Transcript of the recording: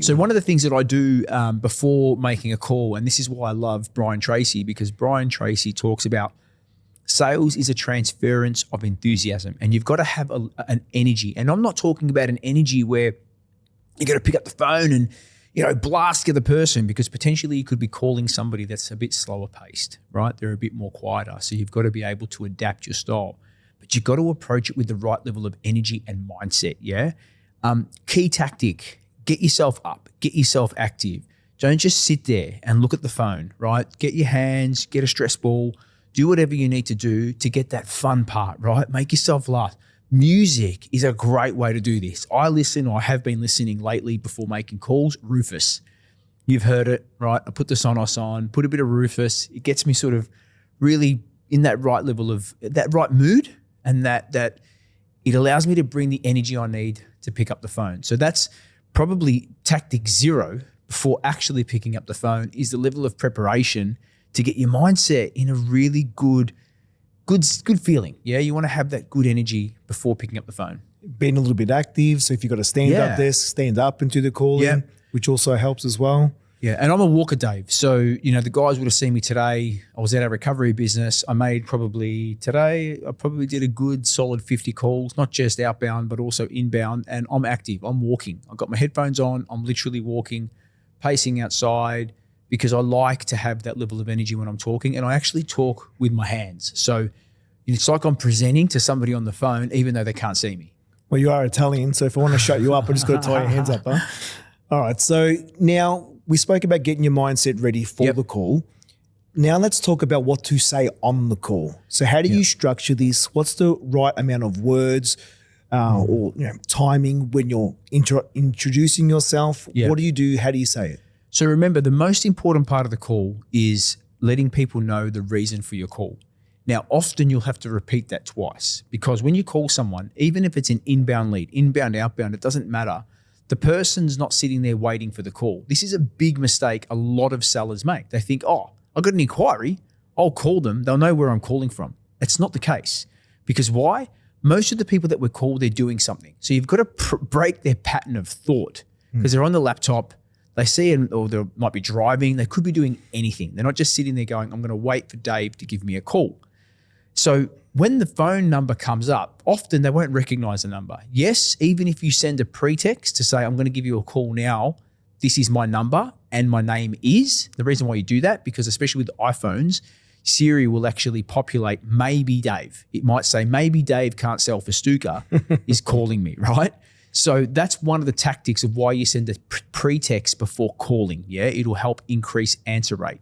So one of the things that I do before making a call, and this is why I love Brian Tracy, because Brian Tracy talks about sales is a transference of enthusiasm, and you've got to have an energy. And I'm not talking about an energy where you got to pick up the phone and blast the other person, because potentially you could be calling somebody that's a bit slower paced, right? They're a bit more quieter. So you've got to be able to adapt your style, but you've got to approach it with the right level of energy and mindset. Yeah. Key tactic, get yourself up, get yourself active. Don't just sit there and look at the phone, right? Get your hands, get a stress ball, do whatever you need to do to get that fun part, right? Make yourself laugh. Music is a great way to do this. I have been listening lately before making calls, Rufus. You've heard it, right? I put the Sonos on, put a bit of Rufus. It gets me sort of really in that right level of that right mood, and that it allows me to bring the energy I need to pick up the phone. So that's probably tactic 0 before actually picking up the phone, is the level of preparation to get your mindset in a really good feeling. Yeah, you want to have that good energy before picking up the phone. Being a little bit active. So if you've got a stand-up desk, stand up into the calling, which also helps as well. Yeah, and I'm a walker, Dave. So, the guys would have seen me today. I was at our recovery business. I probably did a good solid 50 calls, not just outbound, but also inbound. And I'm active. I'm walking. I've got my headphones on. I'm literally walking, pacing outside, because I like to have that level of energy when I'm talking. And I actually talk with my hands. So it's like I'm presenting to somebody on the phone, even though they can't see me. Well, you are Italian, so if I want to shut you up, I just got to tie your hands up, huh? All right, so now we spoke about getting your mindset ready for the call. Now let's talk about what to say on the call. So how do you structure this? What's the right amount of words or timing when you're introducing yourself? What do you do? How do you say it? So remember, the most important part of the call is letting people know the reason for your call. Now, often you'll have to repeat that twice, because when you call someone, even if it's an inbound lead, inbound, outbound, it doesn't matter. The person's not sitting there waiting for the call. This is a big mistake a lot of sellers make. They think, I got an inquiry, I'll call them, they'll know where I'm calling from. It's not the case. Because why? Most of the people that we call, they're doing something. So you've got to break their pattern of thought, because they're on the laptop, they see it, or they might be driving, they could be doing anything. They're not just sitting there going, I'm going to wait for Dave to give me a call. So when the phone number comes up, often they won't recognize the number. Yes, even if you send a pretext to say, I'm going to give you a call now, this is my number and my name is. The reason why you do that, because especially with iPhones, Siri will actually populate maybe Dave. It might say, maybe Dave can't sell Fastuca is calling me, right? So that's one of the tactics of why you send a pretext before calling. Yeah, it'll help increase answer rate.